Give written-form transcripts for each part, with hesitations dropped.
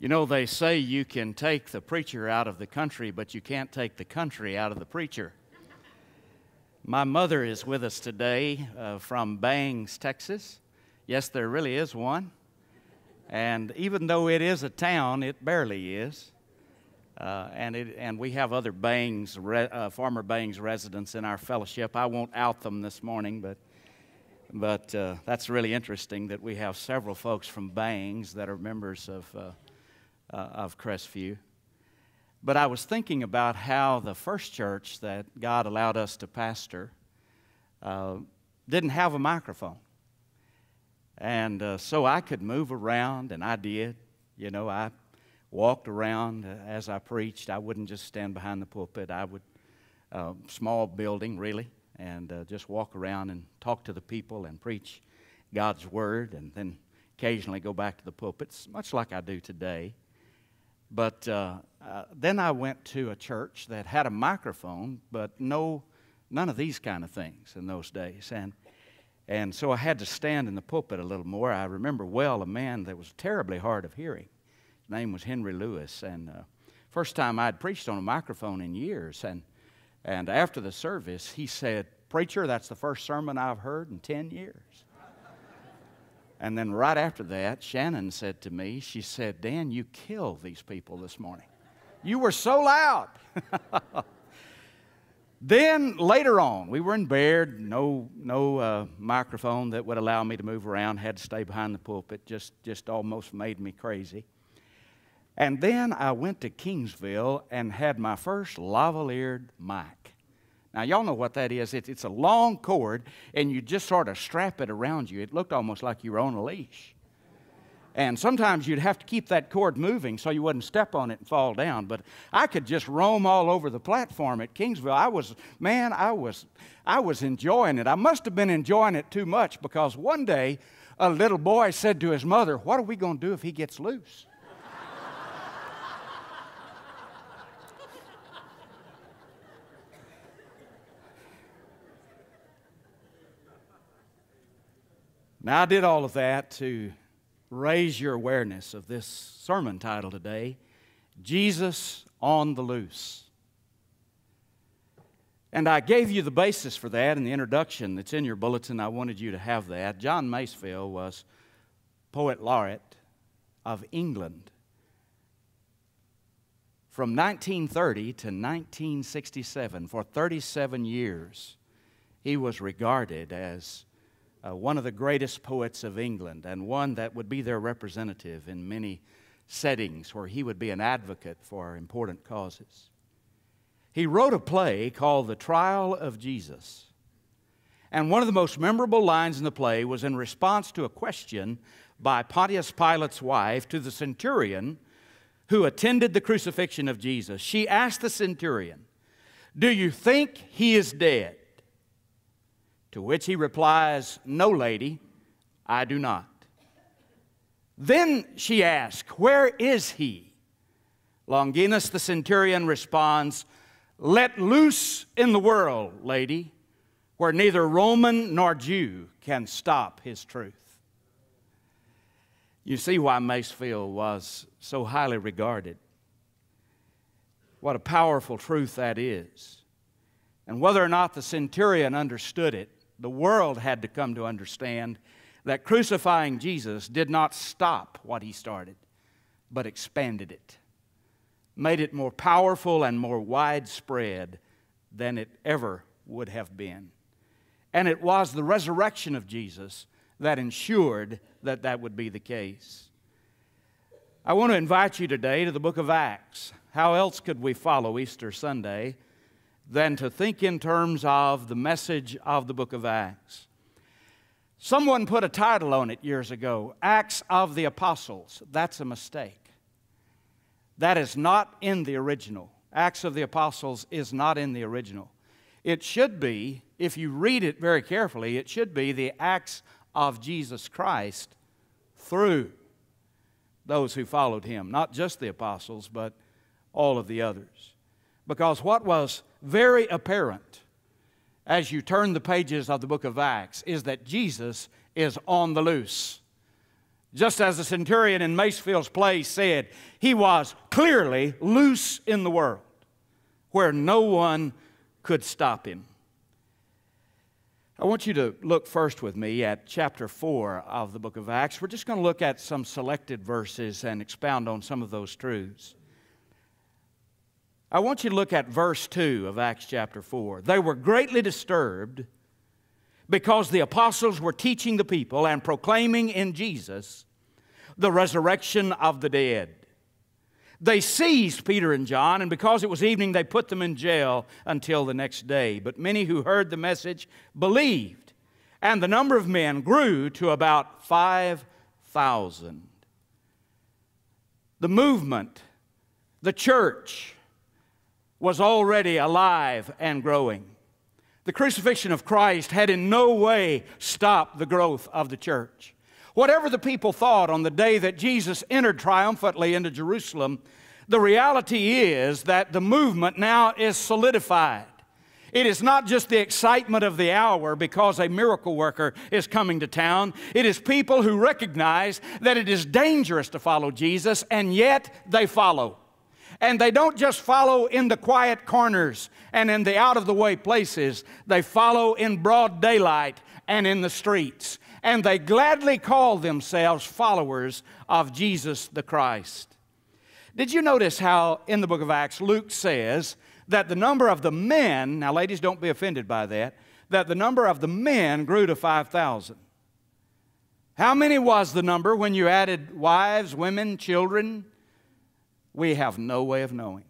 You know, they say you can take the preacher out of the country, but you can't take the country out of the preacher. My mother is with us today from Bangs, Texas. Yes, there really is one. And even though it is a town, it barely is. And we have other Bangs, former Bangs residents in our fellowship. I won't out them this morning, but that's really interesting that we have several folks from Bangs that are members of Crestview. But I was thinking about how the first church that God allowed us to pastor didn't have a microphone. And so I could move around, and I did. You know, I walked around as I preached. I wouldn't just stand behind the pulpit. I would, small building really, and just walk around and talk to the people and preach God's Word, and then occasionally go back to the pulpits, much like I do today. But then I went to a church that had a microphone, but none of these kind of things in those days. And so I had to stand in the pulpit a little more. I remember well a man that was terribly hard of hearing. His name was Henry Lewis, and first time I'd preached on a microphone in years. And after the service, he said, "Preacher, that's the first sermon I've heard in 10 years." And then right after that, Shannon said to me, she said, "Dan, you killed these people this morning. You were so loud." Then later on, we were in Baird, no microphone that would allow me to move around, had to stay behind the pulpit, just almost made me crazy. And then I went to Kingsville and had my first lavalier mic. Now, y'all know what that is. It's a long cord, and you just sort of strap it around you. It looked almost like you were on a leash. And sometimes you'd have to keep that cord moving so you wouldn't step on it and fall down. But I could just roam all over the platform at Kingsville. I was enjoying it. I must have been enjoying it too much, because one day a little boy said to his mother, "What are we going to do if he gets loose?" Now, I did all of that to raise your awareness of this sermon title today, Jesus on the Loose. And I gave you the basis for that in the introduction that's in your bulletin. I wanted you to have that. John Masefield was Poet Laureate of England. From 1930 to 1967, for 37 years, he was regarded as one of the greatest poets of England, and one that would be their representative in many settings where he would be an advocate for important causes. He wrote a play called The Trial of Jesus. And one of the most memorable lines in the play was in response to a question by Pontius Pilate's wife to the centurion who attended the crucifixion of Jesus. She asked the centurion, "Do you think he is dead?" To which he replies, "No, lady, I do not." Then she asks, "Where is he?" Longinus the centurion responds, "Let loose in the world, lady, where neither Roman nor Jew can stop his truth." You see why Masefield was so highly regarded. What a powerful truth that is. And whether or not the centurion understood it, the world had to come to understand that crucifying Jesus did not stop what he started, but expanded it, made it more powerful and more widespread than it ever would have been. And it was the resurrection of Jesus that ensured that that would be the case. I want to invite you today to the book of Acts. How else could we follow Easter Sunday than to think in terms of the message of the book of Acts? Someone put a title on it years ago, Acts of the Apostles. That's a mistake. That is not in the original. Acts of the Apostles is not in the original. It should be, if you read it very carefully, it should be the Acts of Jesus Christ through those who followed him. Not just the apostles, but all of the others. Because what was very apparent as you turn the pages of the book of Acts is that Jesus is on the loose. Just as the centurion in Macefield's play said, he was clearly loose in the world where no one could stop him. I want you to look first with me at chapter 4 of the book of Acts. We're just going to look at some selected verses and expound on some of those truths. I want you to look at verse 2 of Acts chapter 4. They were greatly disturbed because the apostles were teaching the people and proclaiming in Jesus the resurrection of the dead. They seized Peter and John, and because it was evening, they put them in jail until the next day. But many who heard the message believed, and the number of men grew to about 5,000. The movement, the church, was already alive and growing. The crucifixion of Christ had in no way stopped the growth of the church. Whatever the people thought on the day that Jesus entered triumphantly into Jerusalem, the reality is that the movement now is solidified. It is not just the excitement of the hour because a miracle worker is coming to town. It is people who recognize that it is dangerous to follow Jesus, and yet they follow. And they don't just follow in the quiet corners and in the out-of-the-way places. They follow in broad daylight and in the streets. And they gladly call themselves followers of Jesus the Christ. Did you notice how in the book of Acts Luke says that the number of the men, now ladies don't be offended by that the number of the men grew to 5,000. How many was the number when you added wives, women, children? We have no way of knowing.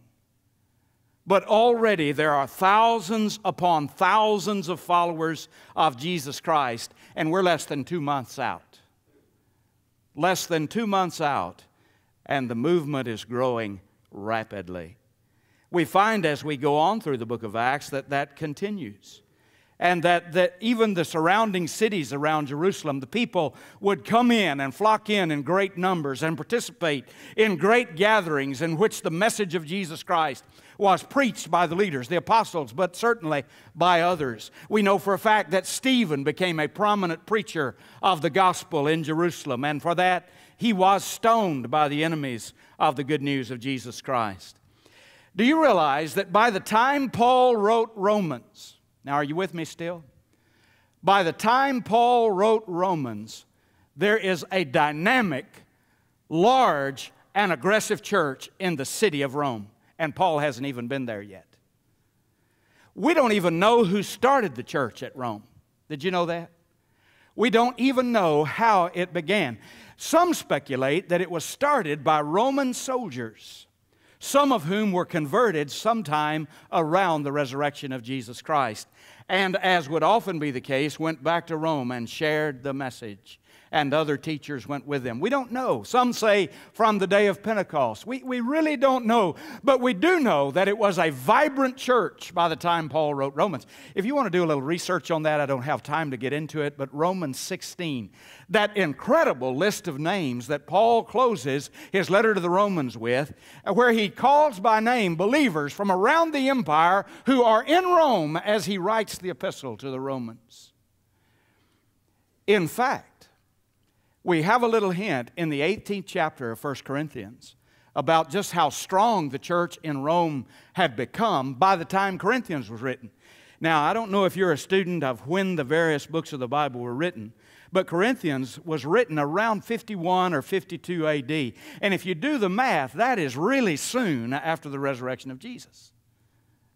But already there are thousands upon thousands of followers of Jesus Christ, and we're less than 2 months out. Less than 2 months out, and the movement is growing rapidly. We find as we go on through the book of Acts that continues. And that even the surrounding cities around Jerusalem, the people would come in and flock in great numbers and participate in great gatherings in which the message of Jesus Christ was preached by the leaders, the apostles, but certainly by others. We know for a fact that Stephen became a prominent preacher of the gospel in Jerusalem, and for that he was stoned by the enemies of the good news of Jesus Christ. Do you realize that by the time Paul wrote Romans, now, are you with me still? By the time Paul wrote Romans, there is a dynamic, large, and aggressive church in the city of Rome. And Paul hasn't even been there yet. We don't even know who started the church at Rome. Did you know that? We don't even know how it began. Some speculate that it was started by Roman soldiers, some of whom were converted sometime around the resurrection of Jesus Christ, and as would often be the case, went back to Rome and shared the message, and other teachers went with them. We don't know. Some say from the day of Pentecost. We really don't know, but we do know that it was a vibrant church by the time Paul wrote Romans. If you want to do a little research on that, I don't have time to get into it, but Romans 16, that incredible list of names that Paul closes his letter to the Romans with, where he calls by name believers from around the empire who are in Rome as he writes the epistle to the Romans. In fact, we have a little hint in the 18th chapter of 1 Corinthians about just how strong the church in Rome had become by the time Corinthians was written. Now, I don't know if you're a student of when the various books of the Bible were written, but Corinthians was written around 51 or 52 A.D. And if you do the math, that is really soon after the resurrection of Jesus.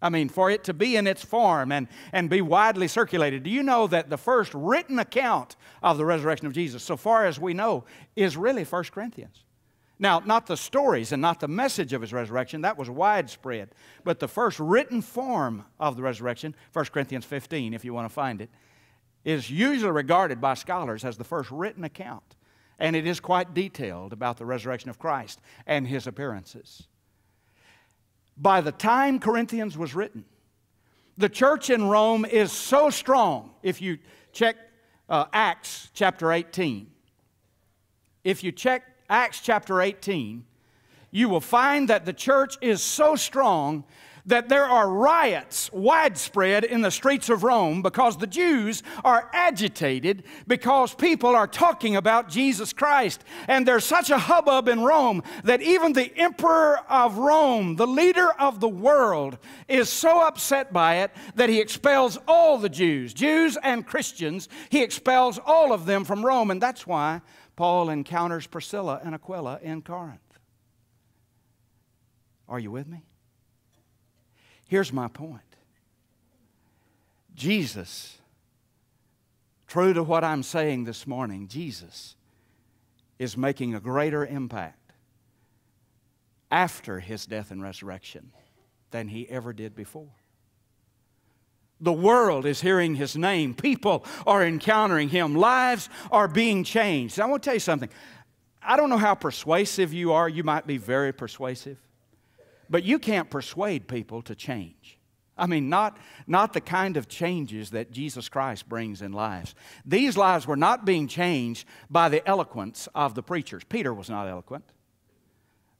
I mean, for it to be in its form and be widely circulated. Do you know that the first written account of the resurrection of Jesus, so far as we know, is really 1 Corinthians? Now, not the stories and not the message of His resurrection, that was widespread. But the first written form of the resurrection, 1 Corinthians 15, if you want to find it, is usually regarded by scholars as the first written account. And it is quite detailed about the resurrection of Christ and His appearances. By the time Corinthians was written, the church in Rome is so strong. If you check Acts chapter 18, if you check Acts chapter 18, you will find that the church is so strong that there are riots widespread in the streets of Rome because the Jews are agitated because people are talking about Jesus Christ. And there's such a hubbub in Rome that even the emperor of Rome, the leader of the world, is so upset by it that he expels all the Jews, Jews and Christians. He expels all of them from Rome. And that's why Paul encounters Priscilla and Aquila in Corinth. Are you with me? Here's my point. Jesus, true to what I'm saying this morning, Jesus is making a greater impact after His death and resurrection than He ever did before. The world is hearing His name. People are encountering Him. Lives are being changed. I want to tell you something. I don't know how persuasive you are. You might be very persuasive. But you can't persuade people to change. I mean, not the kind of changes that Jesus Christ brings in lives. These lives were not being changed by the eloquence of the preachers. Peter was not eloquent.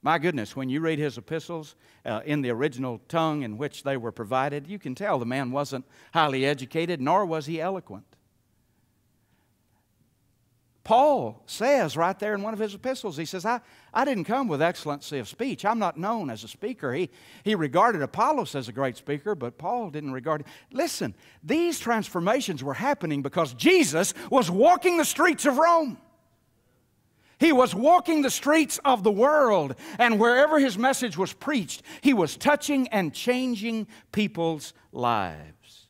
My goodness, when you read his epistles in the original tongue in which they were provided, you can tell the man wasn't highly educated, nor was he eloquent. Paul says right there in one of his epistles, he says, I didn't come with excellency of speech. I'm not known as a speaker. He regarded Apollos as a great speaker, but Paul didn't regard him. Listen, these transformations were happening because Jesus was walking the streets of Rome. He was walking the streets of the world, and wherever His message was preached, He was touching and changing people's lives.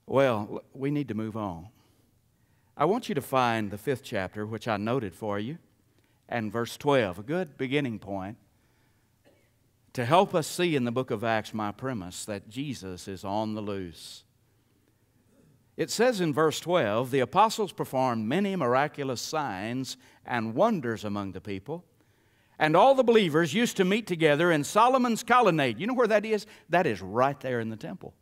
Well, we need to move on. I want you to find the 5th chapter, which I noted for you, and verse 12, a good beginning point to help us see in the book of Acts my premise that Jesus is on the loose. It says in verse 12, the apostles performed many miraculous signs and wonders among the people, and all the believers used to meet together in Solomon's colonnade. You know where that is? That is right there in the temple.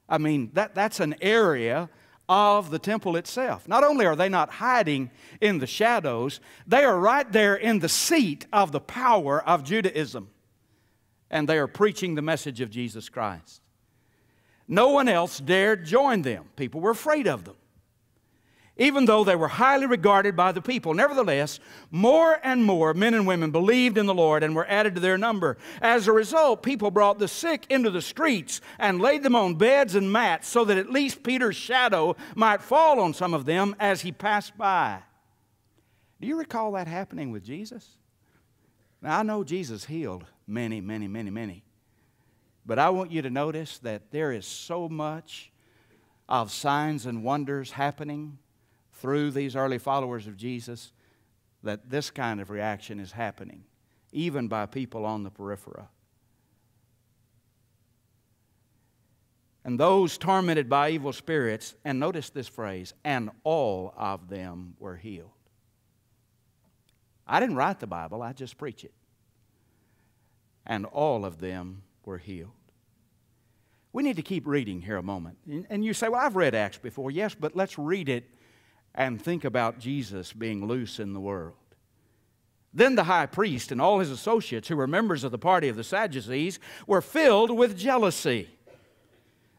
I mean, that's an area of the temple itself. Not only are they not hiding in the shadows, they are right there in the seat of the power of Judaism. And they are preaching the message of Jesus Christ. No one else dared join them. People were afraid of them, even though they were highly regarded by the people. Nevertheless, more and more men and women believed in the Lord and were added to their number. As a result, people brought the sick into the streets and laid them on beds and mats so that at least Peter's shadow might fall on some of them as he passed by. Do you recall that happening with Jesus? Now, I know Jesus healed many, many, many, many. But I want you to notice that there is so much of signs and wonders happening through these early followers of Jesus that this kind of reaction is happening, even by people on the periphery. And those tormented by evil spirits, and notice this phrase, and all of them were healed. I didn't write the Bible, I just preach it. And all of them were healed. We need to keep reading here a moment. And you say, well, I've read Acts before. Yes, but let's read it and think about Jesus being loose in the world. Then the high priest and all his associates, who were members of the party of the Sadducees, were filled with jealousy.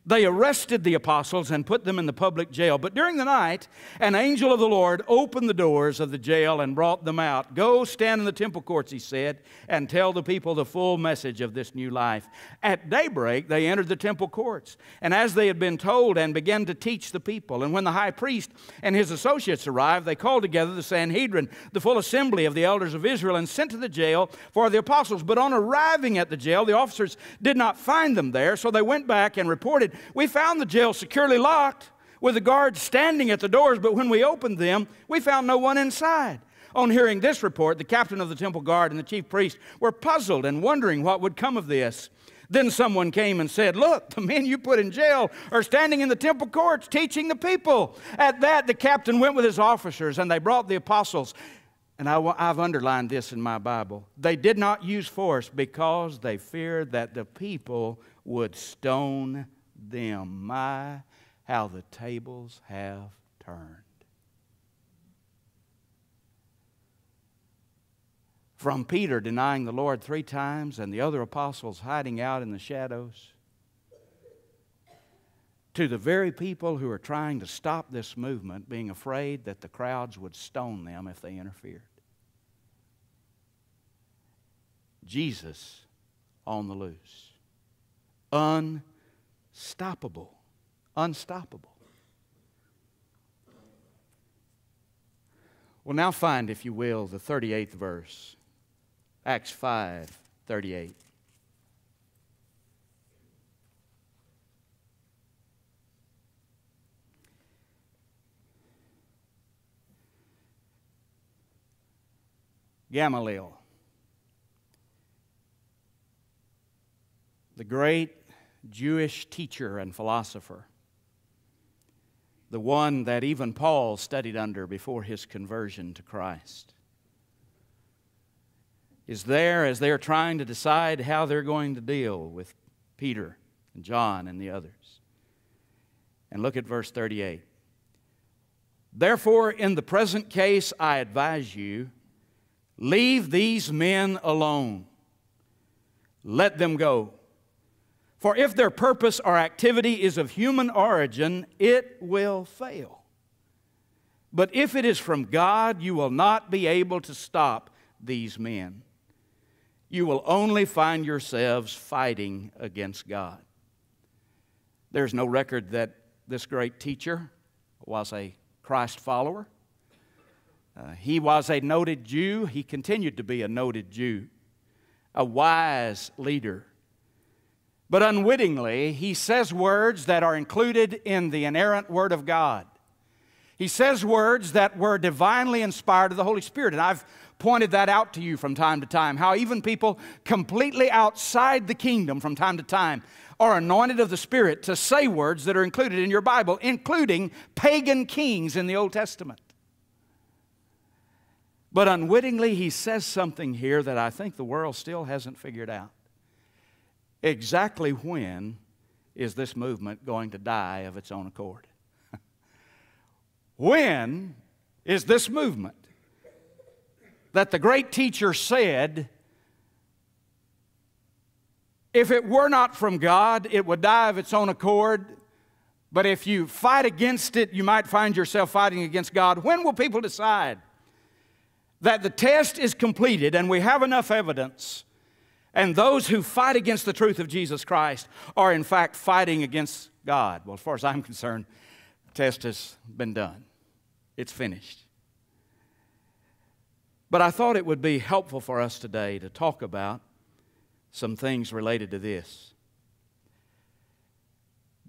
They arrested the apostles and put them in the public jail. But during the night, an angel of the Lord opened the doors of the jail and brought them out. Go stand in the temple courts, he said, and tell the people the full message of this new life. At daybreak, they entered the temple courts, and as they had been told, and began to teach the people. And when the high priest and his associates arrived, they called together the Sanhedrin, the full assembly of the elders of Israel, and sent to the jail for the apostles. But on arriving at the jail, the officers did not find them there, so they went back and reported, we found the jail securely locked with the guards standing at the doors, but when we opened them, we found no one inside. On hearing this report, the captain of the temple guard and the chief priest were puzzled and wondering what would come of this. Then someone came and said, look, the men you put in jail are standing in the temple courts teaching the people. At that, the captain went with his officers, and they brought the apostles. And I've underlined this in my Bible. They did not use force because they feared that the people would stone them. My, how the tables have turned. From Peter denying the Lord 3 times and the other apostles hiding out in the shadows, to the very people who are trying to stop this movement, being afraid that the crowds would stone them if they interfered. Jesus on the loose. Unstoppable. Unstoppable. Well, now find, if you will, the 38th verse. Acts 5:38. Gamaliel, the great Jewish teacher and philosopher, the one that even Paul studied under before his conversion to Christ, is there as they're trying to decide how they're going to deal with Peter and John and the others. And look at verse 38. Therefore, in the present case, I advise you, leave these men alone. Let them go. For if their purpose or activity is of human origin, it will fail. But if it is from God, you will not be able to stop these men. You will only find yourselves fighting against God. There's no record that this great teacher was a Christ follower. He was a noted Jew. He continued to be a noted Jew, a wise leader. But unwittingly, he says words that are included in the inerrant Word of God. He says words that were divinely inspired of the Holy Spirit. And I've pointed that out to you from time to time, how even people completely outside the kingdom from time to time are anointed of the Spirit to say words that are included in your Bible, including pagan kings in the Old Testament. But unwittingly, he says something here that I think the world still hasn't figured out. Exactly when is this movement going to die of its own accord? When is this movement that the great teacher said, if it were not from God, it would die of its own accord, but if you fight against it, you might find yourself fighting against God? When will people decide that the test is completed and we have enough evidence, and those who fight against the truth of Jesus Christ are in fact fighting against God? Well, as far as I'm concerned, the test has been done. It's finished. But I thought it would be helpful for us today to talk about some things related to this.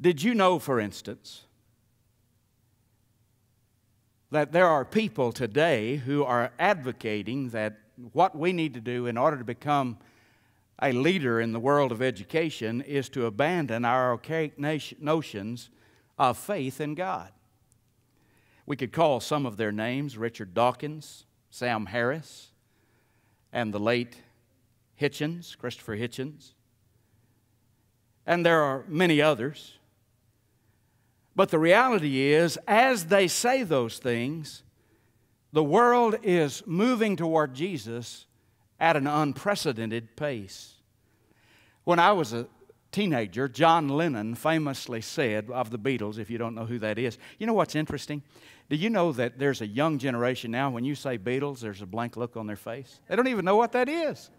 Did you know, for instance, that there are people today who are advocating that what we need to do in order to become a leader in the world of education is to abandon our archaic notions of faith in God? We could call some of their names: Richard Dawkins, Sam Harris, and the late Hitchens, Christopher Hitchens. And there are many others. But the reality is, as they say those things, the world is moving toward Jesus at an unprecedented pace. When I was a teenager, John Lennon famously said of the Beatles, if you don't know who that is, you know what's interesting? Do you know that there's a young generation now, when you say Beatles, there's a blank look on their face? They don't even know what that is.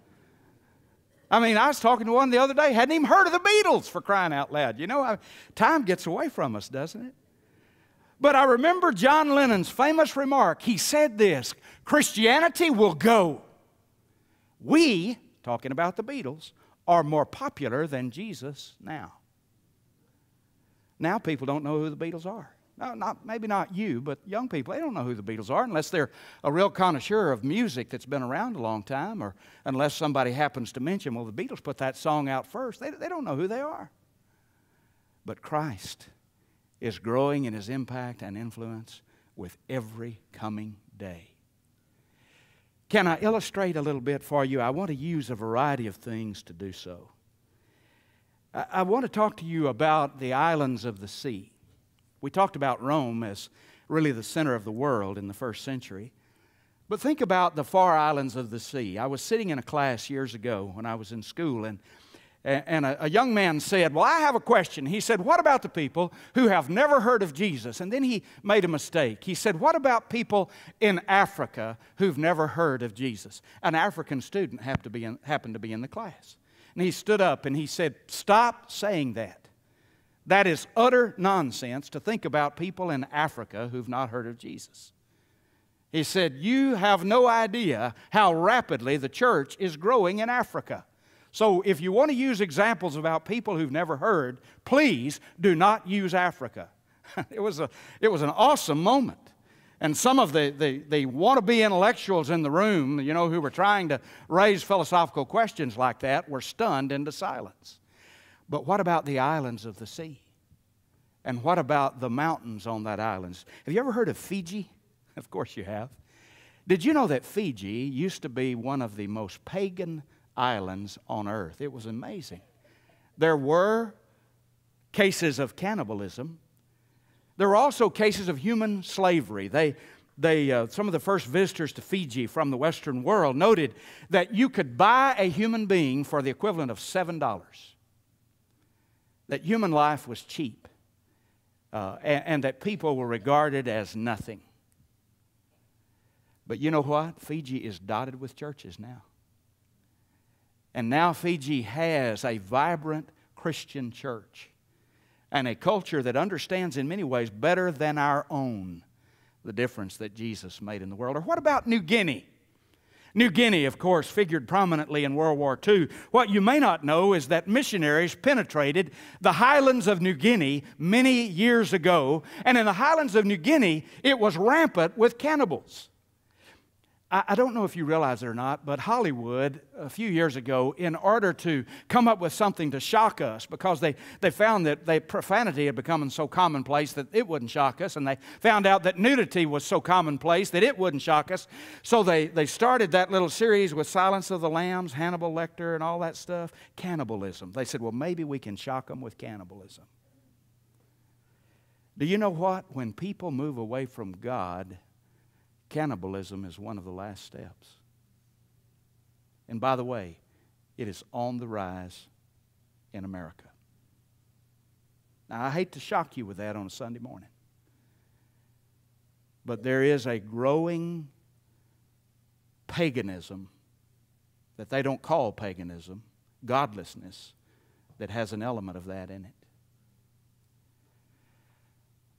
I mean, I was talking to one the other day, hadn't even heard of the Beatles, for crying out loud. You know, time gets away from us, doesn't it? But I remember John Lennon's famous remark. He said this: Christianity will go. We, talking about the Beatles, are more popular than Jesus now. Now people don't know who the Beatles are. No, maybe not you, but young people, they don't know who the Beatles are unless they're a real connoisseur of music that's been around a long time, or unless somebody happens to mention, well, the Beatles put that song out first. They don't know who they are. But Christ is growing in His impact and influence with every coming day. Can I illustrate a little bit for you? I want to use a variety of things to do so. I want to talk to you about the islands of the sea. We talked about Rome as really the center of the world in the first century. But think about the far islands of the sea. I was sitting in a class years ago when I was in school, and a young man said, well, I have a question. He said, what about the people who have never heard of Jesus? And then he made a mistake. He said, what about people in Africa who've never heard of Jesus? An African student happened to be in the class. And he stood up and he said, stop saying that. That is utter nonsense to think about people in Africa who've not heard of Jesus. He said, you have no idea how rapidly the church is growing in Africa. So if you want to use examples about people who've never heard, please do not use Africa. It was an awesome moment. And some of the wannabe intellectuals in the room, you know, who were trying to raise philosophical questions like that were stunned into silence. But what about the islands of the sea? And what about the mountains on that island? Have you ever heard of Fiji? Of course you have. Did you know that Fiji used to be one of the most pagan islands on earth? It was amazing. There were cases of cannibalism. There were also cases of human slavery. Some of the first visitors to Fiji from the Western world noted that you could buy a human being for the equivalent of $7. That human life was cheap, and that people were regarded as nothing. But you know what? Fiji is dotted with churches now. And now Fiji has a vibrant Christian church and a culture that understands in many ways better than our own the difference that Jesus made in the world. Or what about New Guinea? New Guinea, of course, figured prominently in World War II. What you may not know is that missionaries penetrated the highlands of New Guinea many years ago. And in the highlands of New Guinea, it was rampant with cannibals. I don't know if you realize it or not, but Hollywood, a few years ago, in order to come up with something to shock us, because they found that profanity had become so commonplace that it wouldn't shock us, and they found out that nudity was so commonplace that it wouldn't shock us, so they started that little series with Silence of the Lambs, Hannibal Lecter, and all that stuff, cannibalism. They said, well, maybe we can shock them with cannibalism. Do you know what? When people move away from God, cannibalism is one of the last steps. And by the way, it is on the rise in America. Now, I hate to shock you with that on a Sunday morning, but there is a growing paganism that they don't call paganism, godlessness, that has an element of that in it.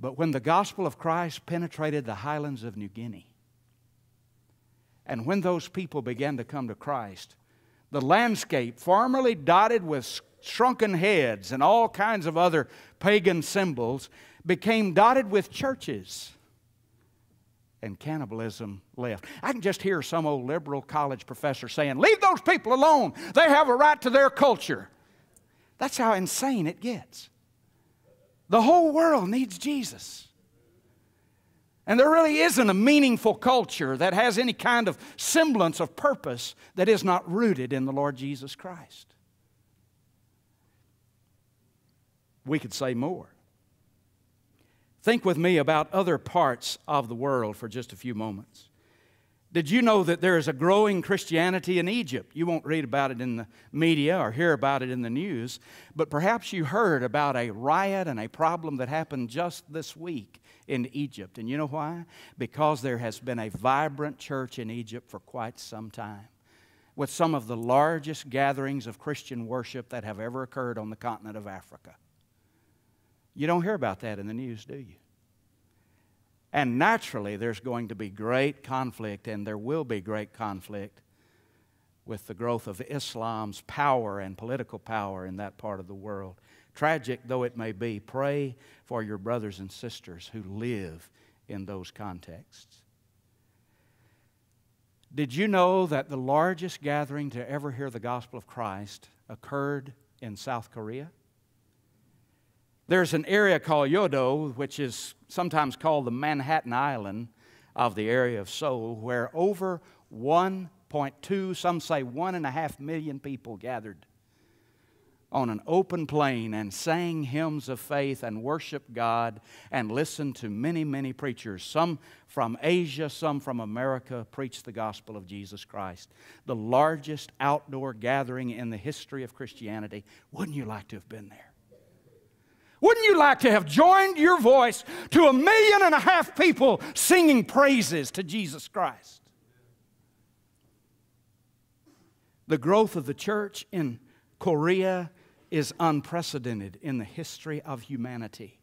But when the gospel of Christ penetrated the highlands of New Guinea, and when those people began to come to Christ, the landscape, formerly dotted with shrunken heads and all kinds of other pagan symbols, became dotted with churches. And cannibalism left. I can just hear some old liberal college professor saying, leave those people alone. They have a right to their culture. That's how insane it gets. The whole world needs Jesus. And there really isn't a meaningful culture that has any kind of semblance of purpose that is not rooted in the Lord Jesus Christ. We could say more. Think with me about other parts of the world for just a few moments. Did you know that there is a growing Christianity in Egypt? You won't read about it in the media or hear about it in the news, but perhaps you heard about a riot and a problem that happened just this week in Egypt. And you know why? Because there has been a vibrant church in Egypt for quite some time, with some of the largest gatherings of Christian worship that have ever occurred on the continent of Africa. You don't hear about that in the news, do you? And naturally, there's going to be great conflict, and there will be great conflict with the growth of Islam's power and political power in that part of the world. Tragic though it may be, pray for your brothers and sisters who live in those contexts. Did you know that the largest gathering to ever hear the gospel of Christ occurred in South Korea? There's an area called Yodo, which is sometimes called the Manhattan Island of the area of Seoul, where over 1.2, some say 1.5 million people gathered on an open plain and sang hymns of faith and worshiped God and listened to many, many preachers, some from Asia, some from America, preach the gospel of Jesus Christ. The largest outdoor gathering in the history of Christianity. Wouldn't you like to have been there? Wouldn't you like to have joined your voice to 1.5 million people singing praises to Jesus Christ? The growth of the church in Korea is unprecedented in the history of humanity.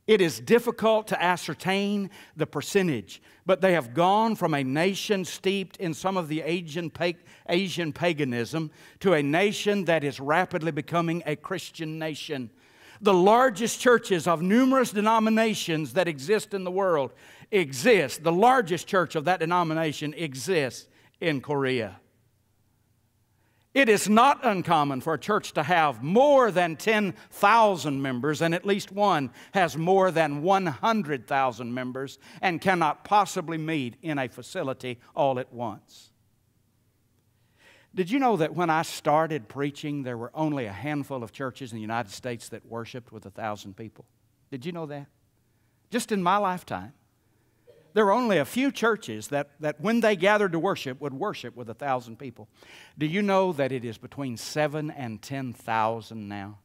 It is difficult to ascertain the percentage, but they have gone from a nation steeped in some of the Asian paganism to a nation that is rapidly becoming a Christian nation. The largest churches of numerous denominations that exist in the world exist. The largest church of that denomination exists in Korea. It is not uncommon for a church to have more than 10,000 members, and at least one has more than 100,000 members and cannot possibly meet in a facility all at once. Did you know that when I started preaching, there were only a handful of churches in the United States that worshiped with 1,000 people? Did you know that? Just in my lifetime. There were only a few churches that when they gathered to worship, would worship with 1,000 people. Do you know that it is between 7,000 and 10,000 now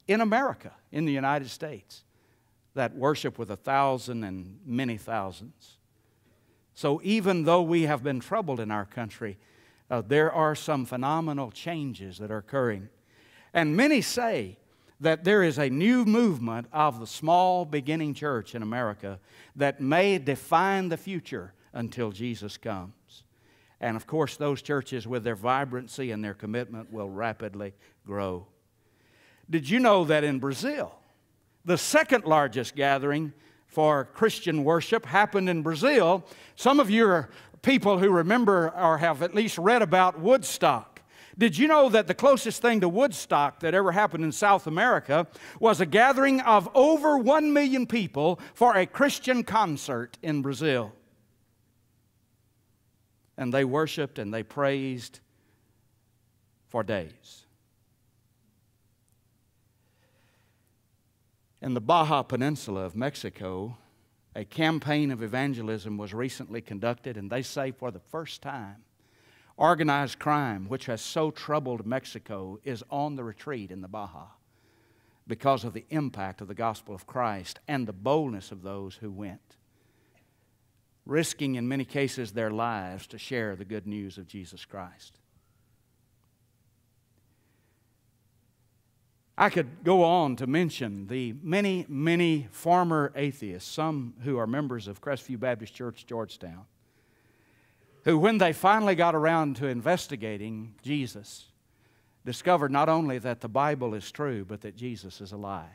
in America, in the United States, that worship with 1,000 and many thousands? So even though we have been troubled in our country, there are some phenomenal changes that are occurring. And many say that there is a new movement of the small beginning church in America that may define the future until Jesus comes. And of course, those churches with their vibrancy and their commitment will rapidly grow. Did you know that in Brazil, the second largest gathering for Christian worship happened in Brazil? Some of you are people who remember or have at least read about Woodstock. Did you know that the closest thing to Woodstock that ever happened in South America was a gathering of over 1 million people for a Christian concert in Brazil? And they worshiped and they praised for days. In the Baja Peninsula of Mexico, a campaign of evangelism was recently conducted, and they say for the first time, organized crime, which has so troubled Mexico, is on the retreat in the Baja because of the impact of the gospel of Christ and the boldness of those who went, risking in many cases their lives to share the good news of Jesus Christ. I could go on to mention the many, many former atheists, some who are members of Crestview Baptist Church, Georgetown, who, when they finally got around to investigating Jesus, discovered not only that the Bible is true, but that Jesus is alive.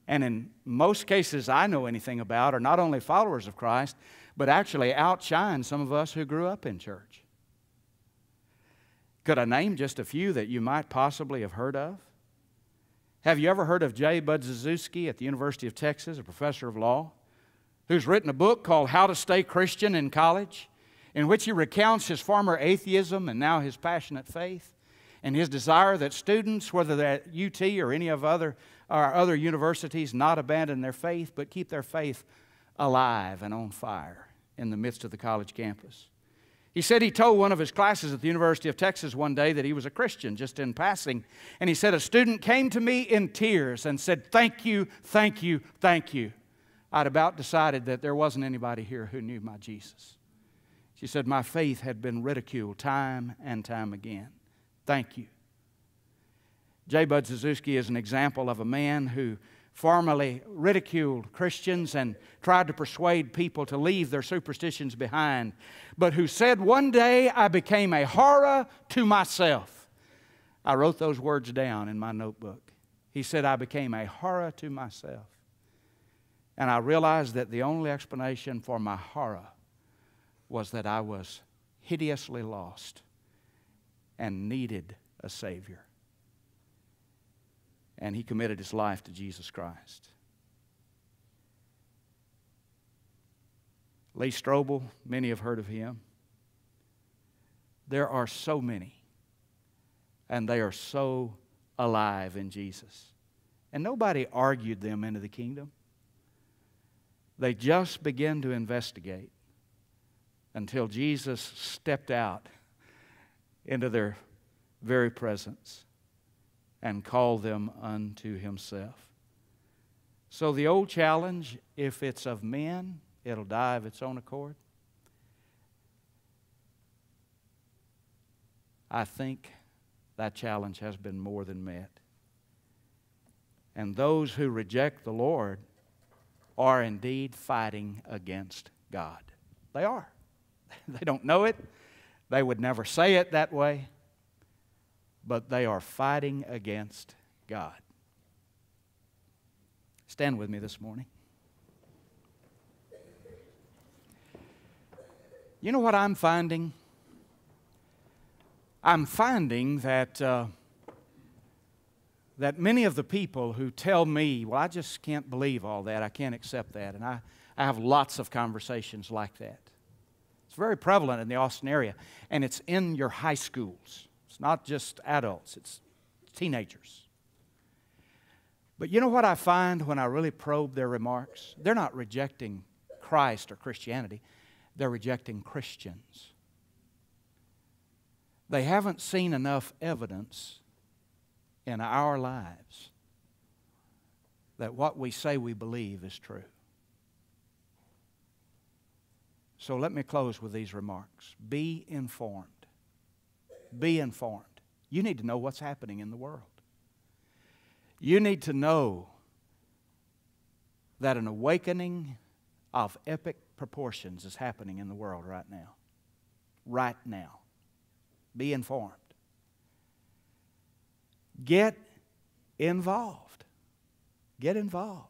And in most cases I know anything about are not only followers of Christ, but actually outshine some of us who grew up in church. Could I name just a few that you might possibly have heard of? Have you ever heard of J. Bud Zizuski at the University of Texas, a professor of law, who's written a book called How to Stay Christian in College, in which he recounts his former atheism and now his passionate faith, and his desire that students, whether they're at UT or any of our other universities, not abandon their faith, but keep their faith alive and on fire in the midst of the college campus. He said he told one of his classes at the University of Texas one day that he was a Christian, just in passing. And he said, a student came to me in tears and said, "Thank you, thank you, thank you." I'd about decided that there wasn't anybody here who knew my Jesus. She said, my faith had been ridiculed time and time again. Thank you. J. Bud Zizuski is an example of a man who formerly ridiculed Christians and tried to persuade people to leave their superstitions behind, but who said, one day I became a horror to myself. I wrote those words down in my notebook. He said, I became a horror to myself. And I realized that the only explanation for my horror was that I was hideously lost and needed a Savior. And he committed his life to Jesus Christ. Lee Strobel, many have heard of him. There are so many and they are so alive in Jesus. And nobody argued them into the kingdom. They just began to investigate until Jesus stepped out into their very presence and called them unto Himself. So the old challenge, if it's of men, it'll die of its own accord. I think that challenge has been more than met. And those who reject the Lord are indeed fighting against God. They are. They don't know it. They would never say it that way. But they are fighting against God. Stand with me this morning. You know what I'm finding? I'm finding that many of the people who tell me, well, I just can't believe all that, I can't accept that, and I have lots of conversations like that. It's very prevalent in the Austin area, and it's in your high schools. It's not just adults, it's teenagers. But you know what I find when I really probe their remarks? They're not rejecting Christ or Christianity. They're rejecting Christians. They haven't seen enough evidence in our lives that what we say we believe is true. So let me close with these remarks. Be informed. Be informed. You need to know what's happening in the world. You need to know that an awakening of epic proportions is happening in the world right now. Right now. Be informed. Get involved. Get involved.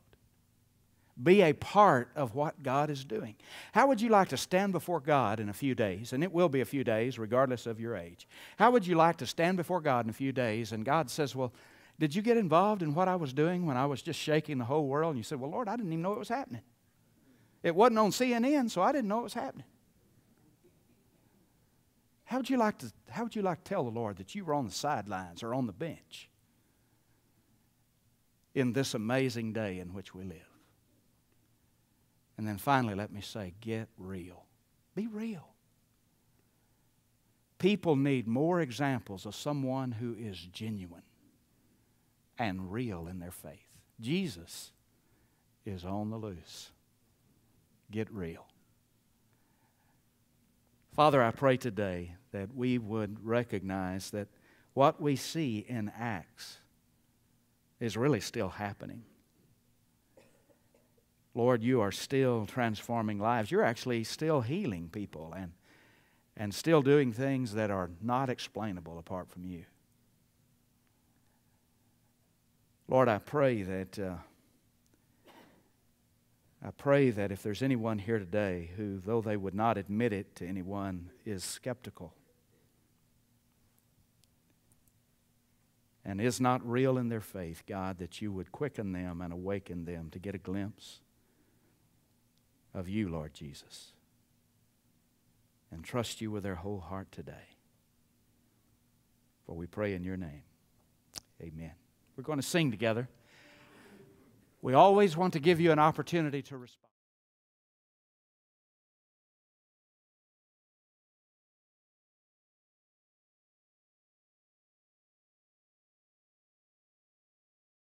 Be a part of what God is doing. How would you like to stand before God in a few days? And it will be a few days, regardless of your age. How would you like to stand before God in a few days and God says, well, did you get involved in what I was doing when I was just shaking the whole world? And you said, well, Lord, I didn't even know it was happening. It wasn't on CNN, so I didn't know it was happening. How would you like to tell the Lord that you were on the sidelines or on the bench in this amazing day in which we live? And then finally, let me say, get real. Be real. People need more examples of someone who is genuine and real in their faith. Jesus is on the loose. Get real. Father, I pray today that we would recognize that what we see in Acts is really still happening. Lord, you are still transforming lives. You're actually still healing people and still doing things that are not explainable apart from you. Lord, I pray that if there's anyone here today who, though they would not admit it to anyone, is skeptical and is not real in their faith, God, that you would quicken them and awaken them to get a glimpse of you, Lord Jesus, and trust you with their whole heart today. For we pray in your name. Amen. We're going to sing together. We always want to give you an opportunity to respond.